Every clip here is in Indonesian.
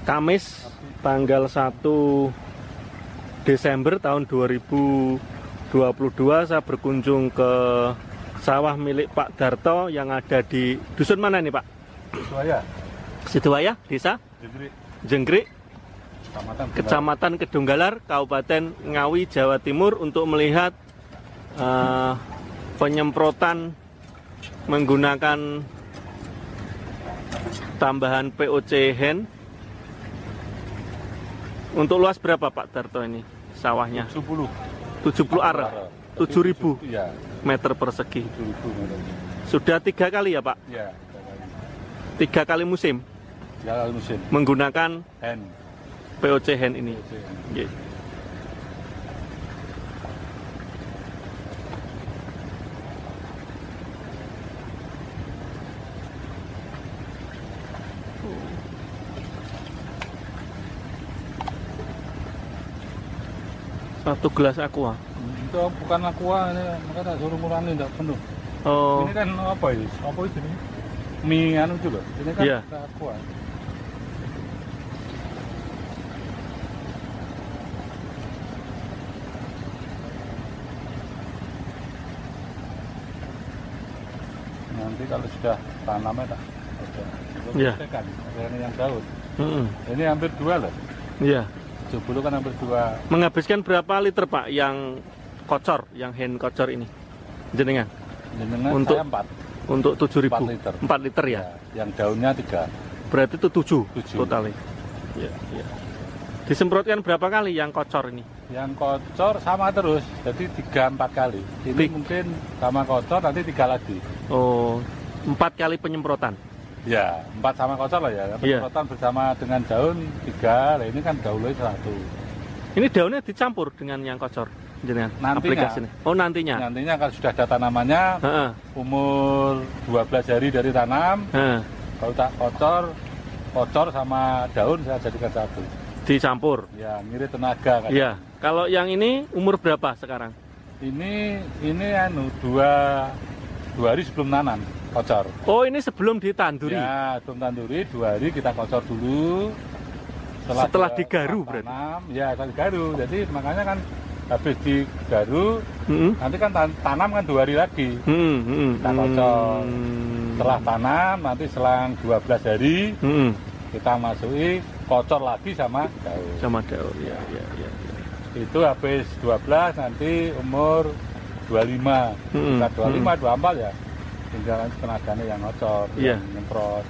Kamis tanggal 1 Desember tahun 2022 saya berkunjung ke sawah milik Pak Darto yang ada di dusun mana nih Pak? Sidoaya, desa Jenggrik, Kecamatan Kedunggalar, Kabupaten Ngawi, Jawa Timur, untuk melihat penyemprotan menggunakan tambahan POC hen. Untuk luas berapa Pak Darto ini sawahnya? 70 ar, 7.000 ya, meter persegi. 7.000 meter. Sudah 3 kali ya Pak? Ya, 3 kali musim? 3 kali musim. Menggunakan Hen. POC hen ini? Yeah. Satu gelas aqua. Itu bukan aqua ini, makanya tak suruh ngurangi, tidak penuh. Oh. Ini kan apa ini? Apa itu nih? Mie anu itu loh. Ini kan Yeah. aqua. Nanti kalau sudah tanamnya tak Yeah. Ini yang daun. Ini hampir 2 loh. Iya. 70 kan hampir 2. Menghabiskan berapa liter Pak yang kocor, yang hen kocor ini? Jenengan? Jenengan Untuk saya 4. Untuk 7.000. 4 liter. 4 liter ya? Yang daunnya 3. Berarti itu 7 7. totalnya. Ya, ya. Disemprotkan berapa kali yang kocor ini? Yang kocor sama terus, jadi 3-4 kali. Ini mungkin sama kocor, nanti 3 lagi. Oh, 4 kali penyemprotan? Ya, 4 sama kocor lah ya. Penyemprotan bersama dengan daun 3, nah ini kan daunnya 1. Ini daunnya dicampur dengan yang kocor? Jenengan aplikasi ini? Oh, nantinya? Nantinya kalau sudah ada tanamannya, umur 12 hari dari tanam, kalau tak kocor sama daun saya jadikan 1. Dicampur? Ya, ngirit tenaga kan. Iya. Kalau yang ini umur berapa sekarang? Ini anu 2 hari sebelum nanam kocor. Oh, ini sebelum ditanduri? Ya, sebelum tanduri 2 hari kita kocor dulu. Setelah digaru berarti? Ya, setelah digaru. Jadi makanya kan habis digaru, nanti kan tanam kan 2 hari lagi. Kita kocor. Setelah tanam, nanti selang 12 hari, kita masuki kocor lagi sama daun. Sama daun, ya, ya, ya. Itu habis 12, nanti umur 25. Kita 25, 24 ya. Tinggal tenaganya yang ngocor, yang nyemprot.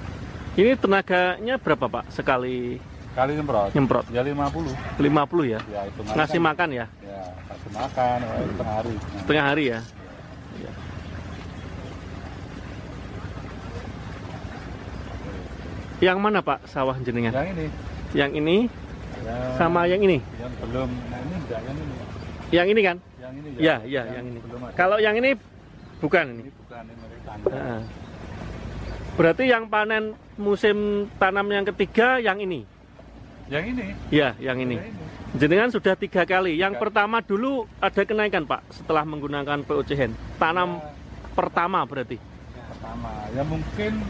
Ini tenaganya berapa Pak sekali nyemprot? Ya 50. 50 ya? Ya itu ngasih makan ya? Ya, kasih makan setengah hari. Setengah hari ya? Ya. Yang mana Pak sawah jenengan? Yang ini. Yang ini? Ya, sama yang ini? Yang belum, nah ini enggak, yang ini. Yang ini kan? Yang ini ya? Ya, yang ini. Kalau yang ini bukan ini? Ini bukan, ini tanda. Berarti yang panen musim tanam yang ketiga yang ini? Yang ini? Ya, yang ini. Jenengan sudah 3 kali. Yang pertama dulu ada kenaikan Pak setelah menggunakan POC hen. Tanam pertama berarti? Yang pertama, ya mungkin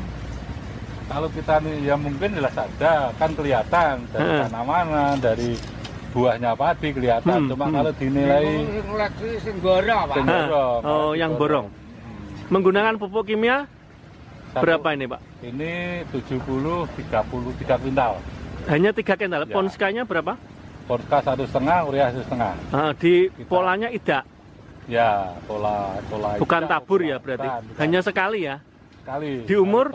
kalau kita nih, ya mungkin jelas ada, kan kelihatan dari tanaman, dari buahnya padi kelihatan. Cuma kalau dinilai borong. Oh, yang borong. Menggunakan pupuk kimia berapa ini Pak? Ini 70, 30, 3 kuintal. Hanya 3 kuintal. Ya. Ponskanya berapa? Ponska 1,5, urea 1,5. Di polanya idak? Ya, pola bukan idak, tabur ya berarti? Bukan. Hanya sekali ya? Sekali. Di umur?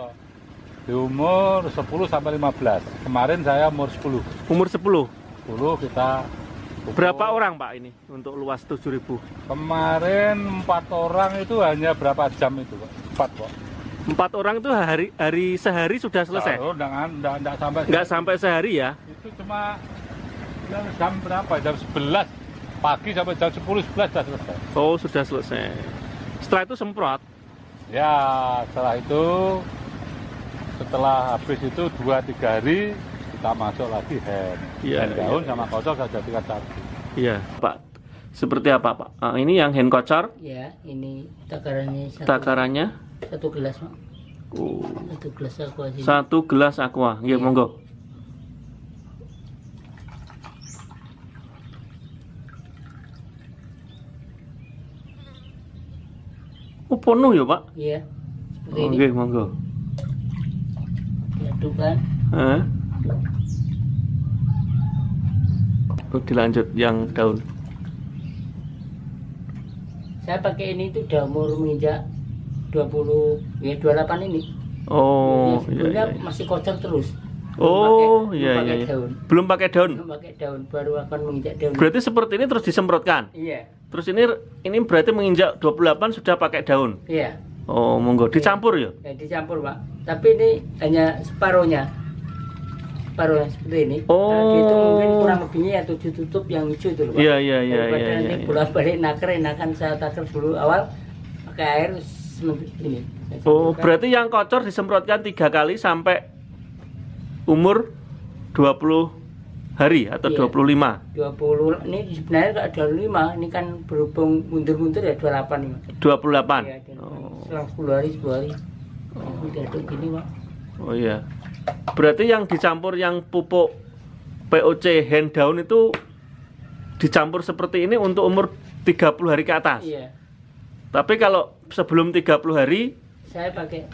Di umur 10 sampai 15. Kemarin saya umur 10. Umur 10? 10 kita pupuk. Berapa orang Pak ini untuk luas 7.000? Kemarin 4 orang itu hanya berapa jam itu Pak? 4 Pak. 4 orang itu sehari sudah selesai? Nggak sampai sehari ya? Itu cuma jam berapa? Jam 11 pagi sampai jam 10, 11 sudah selesai. Oh, sudah selesai. Setelah itu semprot? Ya, setelah habis itu 2-3 hari kita masuk lagi hen. Hen daun sama kocor saya jadikan 1. Iya, Pak. Seperti apa Pak? Ini yang hen kocor? Ya, ini takarannya. Takarannya? 1 gelas Pak. 1 gelas aqua. 1 gelas aqua. Iya, monggo. penuh ya Pak? Iya. Seperti ini. Oke, monggo. Diaduk kan. Dilanjut yang daun. Saya pakai ini itu udah umur menginjak 20, ya 28 ini. Oh, sebelumnya iya. masih kotor terus. Oh, belum iya pakai iya. daun. Belum pakai daun. Belum pakai daun, baru akan menginjak daun. Berarti seperti ini terus disemprotkan. Iya. Terus ini berarti menginjak 28 sudah pakai daun. Iya. Oh, monggo dicampur ya. Ya, dicampur Pak. Tapi ini hanya separuhnya. Separuhnya seperti ini. Oh. Nah, itu mungkin kurang lebihnya ya 7 tutup yang hijau itu loh Pak. Iya iya iya Daripada iya. nanti Iya. bolak-balik naker, enakan saya taker dulu awal pakai air ini. Oh, berarti yang kocor disemprotkan 3 kali sampai umur 20 hari atau Iya. 25. 20 ini sebenarnya nggak 25, ini kan berhubung mundur-mundur ya 28 ini. 28. Iya, selang 10 hari. Ini diaduk gini Pak. Oh iya. Berarti yang dicampur yang pupuk POC hand daun itu dicampur seperti ini untuk umur 30 hari ke atas. Iya. Tapi kalau sebelum 30 hari, Saya pakai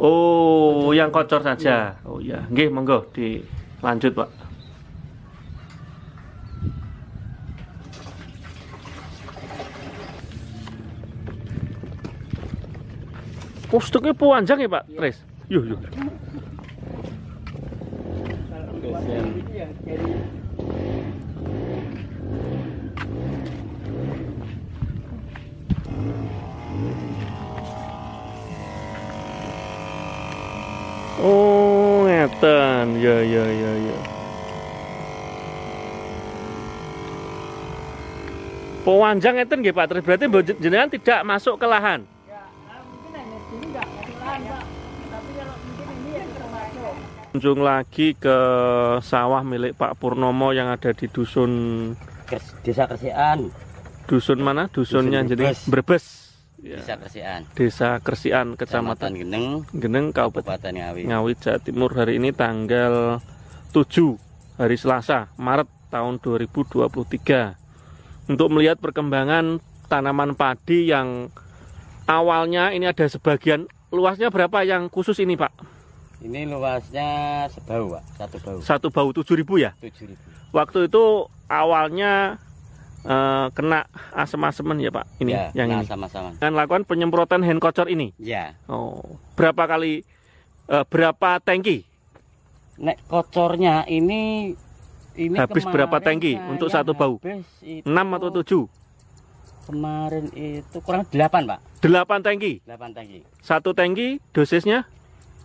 oh yang kocor saja. Oh iya, nggih monggo dilanjut Pak. Oh, stoknya panjang ya Pak, Tris? Yuh, yuh. Oh, ngeten. Ya, ya, ya, ya. Pewanjang ngeten nggih Pak Tris. Berarti jenengan tidak masuk ke lahan. Kunjung lagi ke sawah milik Pak Purnomo yang ada di dusun Desa Kersian. Dusun mana? Dusunnya Dusun jadi Brebes. Ya. Desa Kersian. Desa Kersian, Kecamatan Geneng, Kabupaten Kabupaten Ngawi. Ngawi, Jawa Timur. Hari ini tanggal 7 hari Selasa, Maret tahun 2023. Untuk melihat perkembangan tanaman padi yang awalnya ini ada sebagian, luasnya berapa yang khusus ini Pak? Ini luasnya sebau, Pak. Satu bau. Satu bau 7.000 ya? 7.000. Waktu itu awalnya kena asem-aseman ya Pak? Ini Ya, yang ini. sama-sama. Dengan lakukan penyemprotan hand kocor ini. Ya. Oh, berapa kali? Berapa tangki? Nek kocornya ini Habis berapa tangki untuk satu bau? 6 atau 7? Kemarin itu kurang 8, Pak. 8 tangki. 8 tangki. Satu tangki dosisnya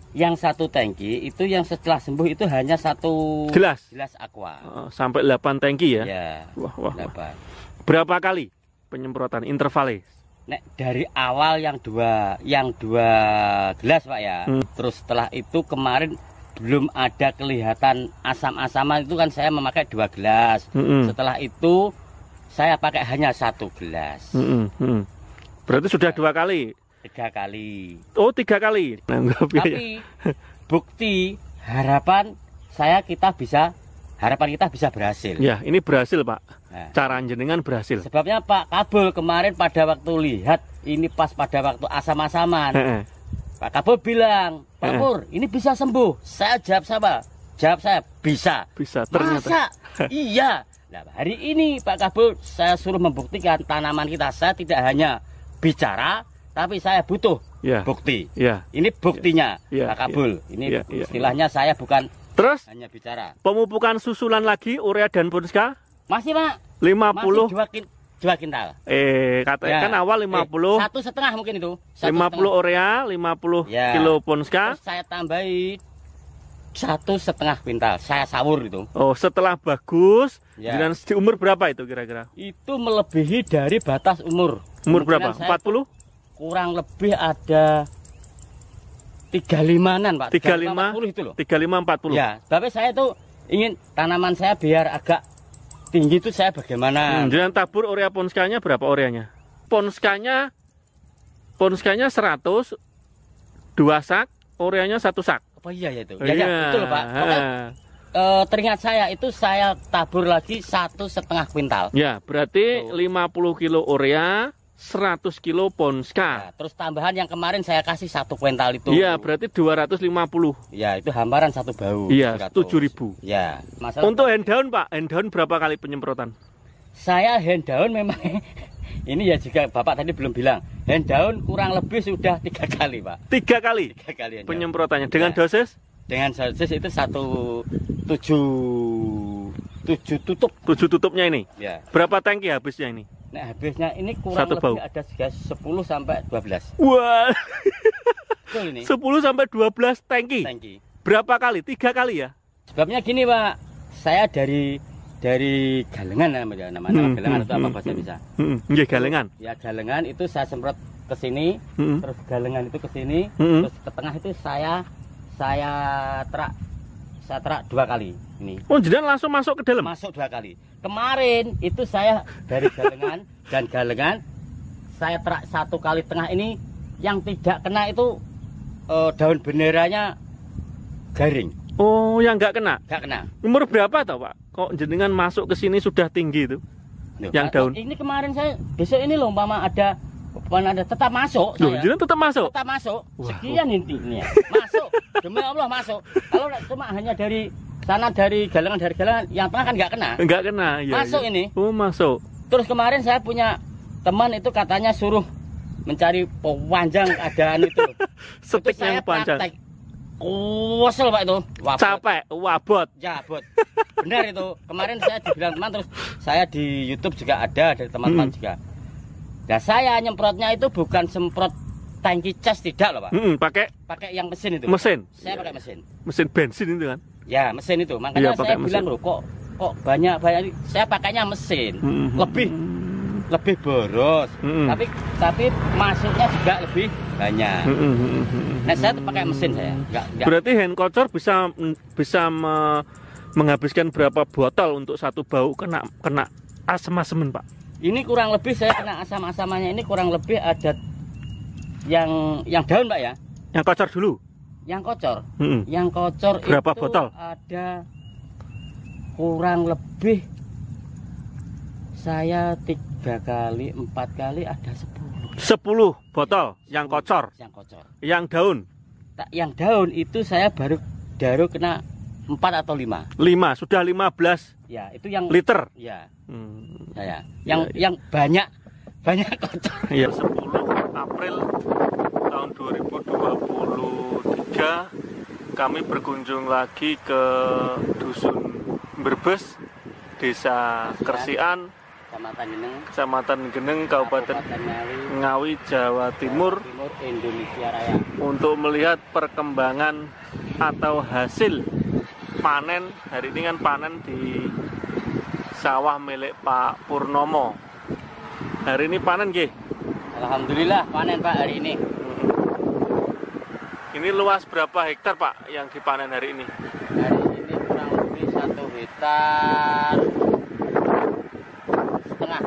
Yang satu tangki itu yang setelah sembuh itu hanya satu gelas. gelas aqua. Sampai 8 tangki ya. Ya. Wah, wah, wah. 8. Berapa kali penyemprotan intervalnya? Nek dari awal yang dua gelas Pak ya. Terus setelah itu kemarin belum ada kelihatan asam-asaman itu kan saya memakai 2 gelas. Setelah itu saya pakai hanya 1 gelas. Berarti sudah 2 kali. 3 kali. Oh, 3 kali. Tapi bukti harapan kita bisa berhasil. Ya, ini berhasil Pak. Nah, Cara jenengan berhasil. sebabnya Pak Kabul kemarin pada waktu lihat ini pas pada waktu asam-asaman. Pak Kabul bilang, Pak Pur, ini bisa sembuh. Saya jawab saya bisa. Bisa ternyata. Masa? Iya. Nah, hari ini Pak Kabul saya suruh membuktikan tanaman kita. Saya tidak hanya bicara, tapi saya butuh bukti. Ya. Ini buktinya Ya, Pak Kabul. Ini ya, istilahnya saya bukan Terus hanya bicara. pemupukan susulan lagi urea dan Ponska Masih Pak. 50. Masih 2 kintal. Katanya kan awal 50. 1,5 mungkin itu. 50 urea, 50 kilo Ponska. Terus saya tambahi 1,5 kuintal. Saya sawur itu. Oh, setelah bagus, Ya. dengan di umur berapa itu kira-kira? Itu melebihi dari batas umur. Umur berapa? Kemungkinan saya 40? kurang lebih ada 35-an Pak. 35, 40 itu loh. 35 40. Ya, tapi saya tuh ingin tanaman saya biar agak tinggi itu saya bagaimana. Dengan tabur urea Ponskanya berapa ureanya? Ponskanya 100, 2 sak, ureanya 1 sak. Apa iya ya itu? Ya, betul Pak. Pokoknya, teringat saya itu saya tabur lagi 1,5 kuintal. Ya, berarti 50 kilo urea, 100 kilo Ponska. Nah, terus tambahan yang kemarin saya kasih 1 kuintal itu. Iya, berarti 250. Ya, itu hamparan 1 bau. Iya, 7.000. Ya. Masalah untuk hand down, Pak, hand down berapa kali penyemprotan? Saya hand down memang ini ya juga Bapak tadi belum bilang. Hand down kurang lebih sudah 3 kali, Pak. 3 kali? 3 kali penyemprotannya. Dengan ya. dosis? Dengan dosis itu 7 tutup. 7 tutupnya ini? Ya. Berapa tangki habisnya ini? Nah, habisnya ini kurang lebih ada 10 sampai 12. Wah. Betul ini. 10 sampai 12 tangki. Berapa kali? 3 kali ya? Sebabnya gini, Pak. Saya dari galengan namanya galengan atau apa bahasa bisa. Iya, galengan. Ya, galengan itu saya semprot ke sini, terus galengan itu ke sini, terus ke tengah itu saya terak 2 kali ini. Oh, jadi langsung masuk ke dalam? Masuk 2 kali. Kemarin itu saya dari galengan dan galengan saya terak 1 kali tengah ini, yang tidak kena itu daun benderanya garing. Oh, yang nggak kena? Nggak kena. Umur berapa tau, Pak? Kok jenengan masuk ke sini sudah tinggi itu? Loh, yang daun. Ini kemarin saya besok ini loh, umpama ada tetap masuk. Loh, jenengan tetap masuk? Tetap masuk. Sekian intinya. Masuk. Demi Allah masuk. Kalau cuma hanya dari sana dari galengan yang tengah kan nggak kena. Nggak kena, ya. Masuk ya. ini. Oh, masuk. Terus kemarin saya punya teman itu katanya suruh mencari panjang keadaan itu. Setik itu yang panjang. Kuwesel, Pak itu. Wabot. Capek, wabot. Ya, bot. Benar itu. Kemarin saya dibilang teman, terus saya di YouTube juga ada dari teman-teman juga. Nah, saya nyemprotnya itu bukan semprot tangki cas, tidak loh, Pak. Pakai yang mesin itu. Mesin. Saya pakai mesin. Mesin bensin itu kan? Ya, mesin itu. Makanya saya bilang loh, kok banyak saya pakainya mesin. Lebih boros. Tapi masuknya juga lebih banyak. Nah, saya tuh pakai mesin saya. Enggak. Berarti hand kocor bisa menghabiskan berapa botol untuk 1 bau kena asam-asaman, Pak? Ini kurang lebih saya kena asam-asamannya ini kurang lebih ada yang daun, Pak ya. Yang kocor dulu. Yang kocor. Yang kocor berapa itu botol? Ada kurang lebih saya 3 kali 4 kali ada 10 botol yang kocor. Yang daun. Yang daun itu saya baru kena 4 atau 5. 5 sudah 15. Ya, itu yang liter. Ya. Yang banyak kocor. Ya, 10 April tahun 2023 kami berkunjung lagi ke Dusun Brebes, Desa Kersian, Kecamatan Geneng, Kabupaten Ngawi, Jawa Timur, Indonesia Raya, untuk melihat perkembangan atau hasil panen. Hari ini kan panen di sawah milik Pak Purnomo. Hari ini panen, nggih? Alhamdulillah panen, Pak, hari ini. Ini luas berapa hektar, Pak, yang dipanen hari ini? Hari ini kurang lebih 1 hektar setengah.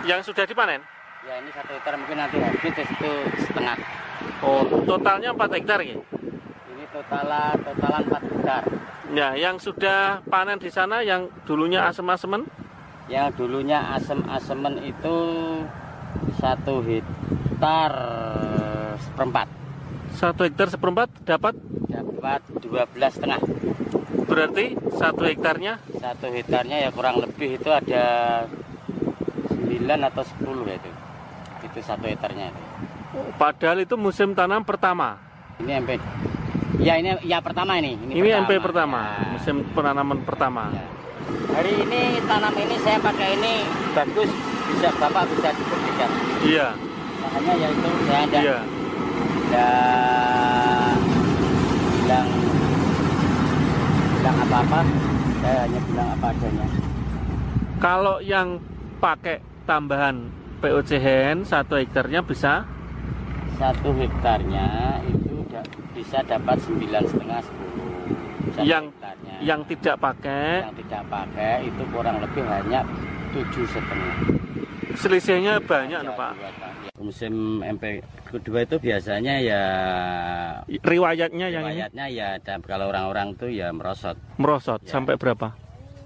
Yang sudah dipanen? Ya, ini 1 hektar mungkin nanti habis, itu setengah. Oh, totalnya 4 hektar ya? Ini totalan 4 hektar. Ya, yang sudah panen di sana yang dulunya asem-asemen? Yang dulunya asem-asemen itu 1 hektar seperempat. 1 hektar seperempat dapat 12,5. Berarti 1 hektarnya? 1 hektarnya ya kurang lebih itu ada 9 atau 10 ya itu. Itu 1 hektarnya itu. Padahal itu musim tanam pertama. Ini MP. Ya, ini ya pertama ini. Ini MP pertama, ya. Musim penanaman pertama. Ya. Hari ini tanam ini saya pakai ini bagus, Bapak bisa dibuktikan. Iya. Makanya ya itu saya ada. Iya. Bilang apa-apa, saya hanya bilang apa adanya. Kalau yang pakai tambahan POCN 1 hektarnya bisa? 1 hektarnya itu bisa dapat 9,5 10. Yang tidak pakai? Yang tidak pakai itu kurang lebih hanya 7,5. Selisihnya banyak loh, Pak. Musim MP kedua itu biasanya ya riwayatnya ya kalau orang-orang tuh ya merosot ya. Sampai berapa?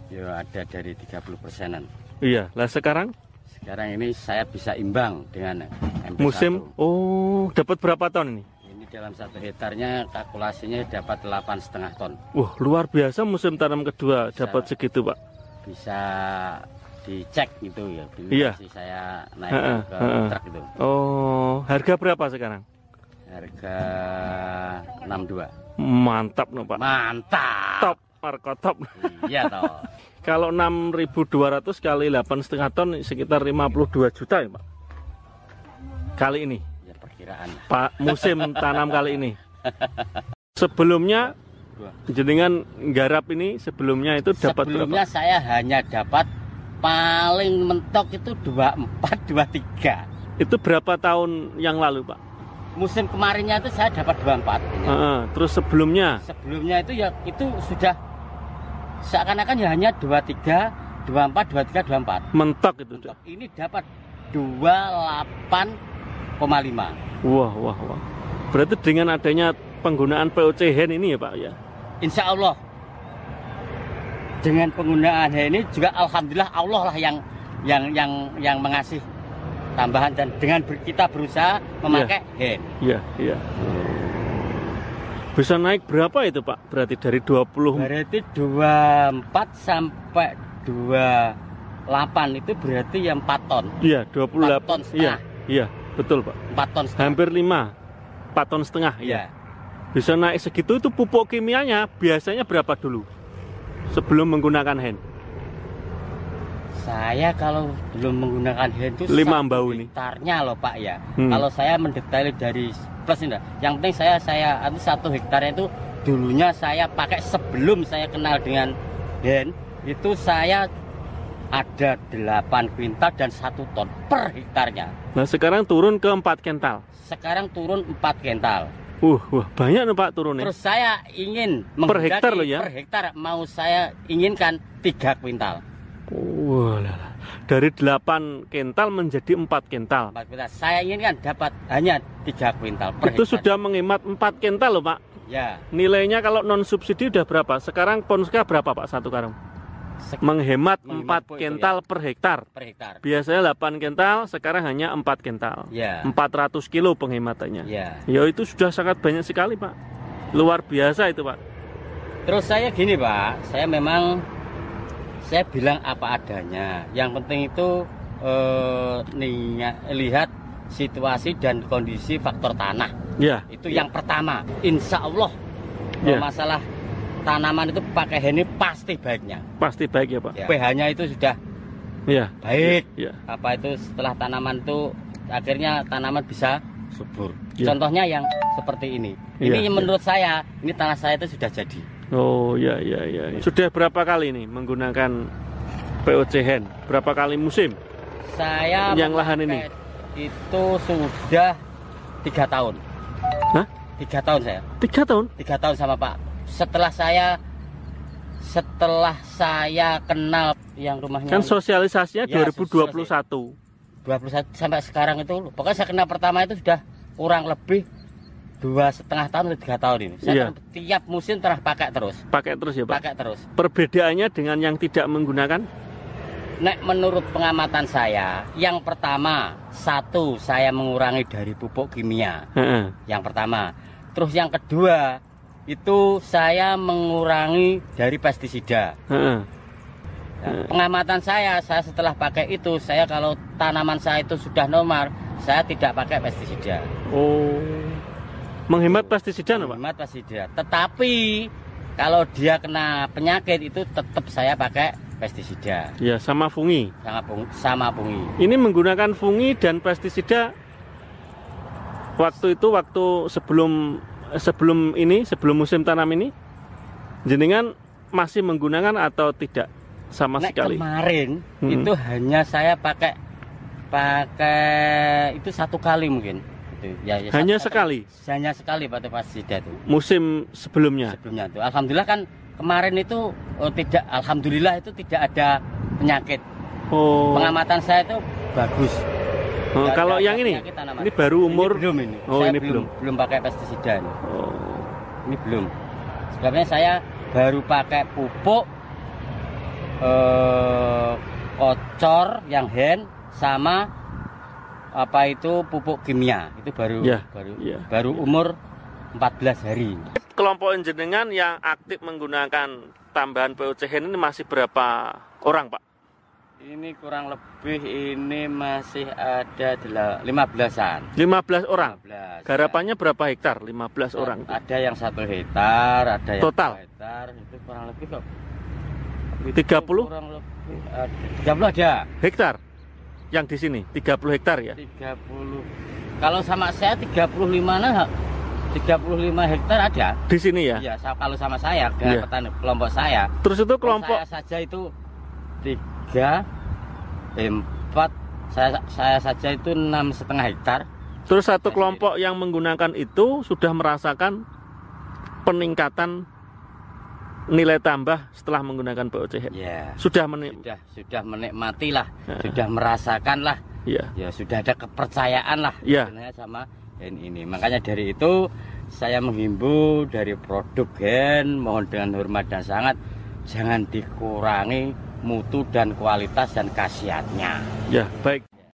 Ya ada dari 30%-an. Iya, lah sekarang Sekarang ini saya bisa imbang dengan MP1. Musim, oh dapat berapa ton ini? Ini dalam 1 hektarnya kalkulasinya dapat 8,5 ton. Wah luar biasa musim tanam kedua dapat segitu Pak. Bisa dicek gitu ya. Dulu iya. masih saya naik ke truk itu. Oh harga berapa sekarang? Harga 62. Mantap no Pak. Mantap. Top, harga top. Iya toh. Kalau 6.200 kali 8,5 ton sekitar 52 juta ya Pak. Kali ini. Ya perkiraan. Pak musim tanam kali ini. Sebelumnya jenengan garap ini sebelumnya itu dapat sebelumnya berapa? Saya hanya dapat paling mentok itu 24, 23. Itu berapa tahun yang lalu Pak? Musim kemarinnya itu saya dapat 24. Terus sebelumnya? Sebelumnya itu ya itu sudah seakan-akan ya hanya 23, 24, 23, 24. Mentok itu. Mentok. Ini dapat 28,5. Wah. Berarti dengan adanya penggunaan POC Hen ini ya Pak ya? Insya Allah dengan penggunaan ini juga alhamdulillah Allah lah yang mengasih tambahan, dan dengan kita berusaha memakai Hen. Iya. Bisa naik berapa itu Pak? Berarti dari 20? Berarti 24 sampai 28 itu berarti yang 4 ton. Iya, 28 4 ton setengah. Iya, betul Pak. 4 ton setengah. Hampir 5. 4 ton setengah ya. Bisa naik segitu. Itu pupuk kimianya biasanya berapa dulu sebelum menggunakan Hen? Saya kalau belum menggunakan Hen itu 5 ambau ini. Hektarnya loh Pak ya. Kalau saya mendetail dari plus ini, yang penting saya itu 1 hektarnya itu dulunya saya pakai sebelum saya kenal dengan Hen, itu saya ada 8 kuintal dan 1 ton per hektarnya. Nah sekarang turun ke 4 kental. Sekarang turun 4 kental. Wah banyak nih Pak turunnya. Terus saya ingin per hektar loh ya? Per hektar mau saya inginkan 3 kuintal. Wah, dari 8 kental menjadi 4 kental. 4 kuintal. Saya inginkan dapat hanya 3 kuintal per itu hektar. Sudah menghemat 4 kental loh Pak. Ya. Nilainya kalau non subsidi udah berapa? Sekarang Ponska berapa Pak satu karung? Menghemat 4 kental ya, per hektar. Per hektar. Biasanya 8 kental, sekarang hanya 4 kental. Ya. 400 kilo penghematannya. Ya. Ya itu sudah sangat banyak sekali Pak. Luar biasa itu Pak. Terus saya gini Pak, saya bilang apa adanya. Yang penting itu lihat situasi dan kondisi faktor tanah. Ya. Itu yang pertama. Insya Allah masalah tanaman itu pakai Hen pasti baiknya. Pasti baik ya Pak. Ya. pH-nya itu sudah baik. Ya. Apa itu setelah tanaman itu akhirnya tanaman bisa subur. Ya. Contohnya yang seperti ini. Ini menurut saya, ini tanah saya itu sudah jadi. Oh ya. Sudah berapa kali ini menggunakan POC Hen? Berapa kali musim? Saya yang lahan ini itu sudah 3 tahun. Hah? 3 tahun saya. 3 tahun? 3 tahun sama Pak. Setelah saya kenal yang rumahnya. Kan sosialisasinya ya, 2021. 21 sampai sekarang itu. Pokoknya saya kenal pertama itu sudah kurang lebih 2,5 tahun atau 3 tahun ini. Saya tiap musim pakai terus. Pakai terus ya Pak? Pakai terus. Perbedaannya dengan yang tidak menggunakan? Menurut pengamatan saya, yang pertama, 1 saya mengurangi dari pupuk kimia. Yang pertama. Terus yang kedua, itu saya mengurangi dari pestisida. Pengamatan saya setelah pakai itu, saya kalau tanaman saya itu sudah normal, saya tidak pakai pestisida. Oh. Menghemat pestisida Pak? Menghemat pestisida. Tetapi kalau dia kena penyakit itu tetap saya pakai pestisida. Ya, sama fungi. Sama fungi. Ini menggunakan fungi dan pestisida waktu sebelum musim tanam ini, jenengan masih menggunakan atau tidak sama sekali? Kemarin itu hanya saya pakai itu 1 kali mungkin. Ya, hanya sekali? Hanya sekali pakai pestisida itu. Musim sebelumnya? Sebelumnya itu. Alhamdulillah kan kemarin itu alhamdulillah itu tidak ada penyakit. Oh. Pengamatan saya itu bagus. Kalau yang ini baru umur? Ini belum ini. Oh, saya ini belum pakai pestisida ini. Oh. Ini belum. Sebabnya saya baru pakai pupuk kocor yang Hen sama apa itu pupuk kimia itu baru baru umur 14 hari. Kelompok jenengan yang aktif menggunakan tambahan POCN ini masih berapa orang, Pak? Ini kurang lebih ini masih ada 15-an. 15 orang. 15, Garapannya berapa hektar? 15 orang. Ada yang 1 hektar, ada yang total 2 hektar, itu kurang lebih kok. 30? Kurang lebih 30 ada. Hektar. Yang di sini 30 hektar ya? 30. Kalau sama saya 35 hektar ada. Di sini ya? Iya, kalau sama saya dengan petani kelompok saya. Terus itu kelompok saya saja itu 3, 4, saya saja itu 6,5 hektar. Terus satu kelompok yang menggunakan itu sudah merasakan peningkatan nilai tambah setelah menggunakan POCN. Ya, sudah menikmati lah, sudah merasakan lah. Ya sudah ada kepercayaan lah sebenarnya sama ini. Makanya dari itu saya menghimbau dari produk gen, mohon dengan hormat dan sangat jangan dikurangi mutu dan kualitas dan khasiatnya. Ya, baik.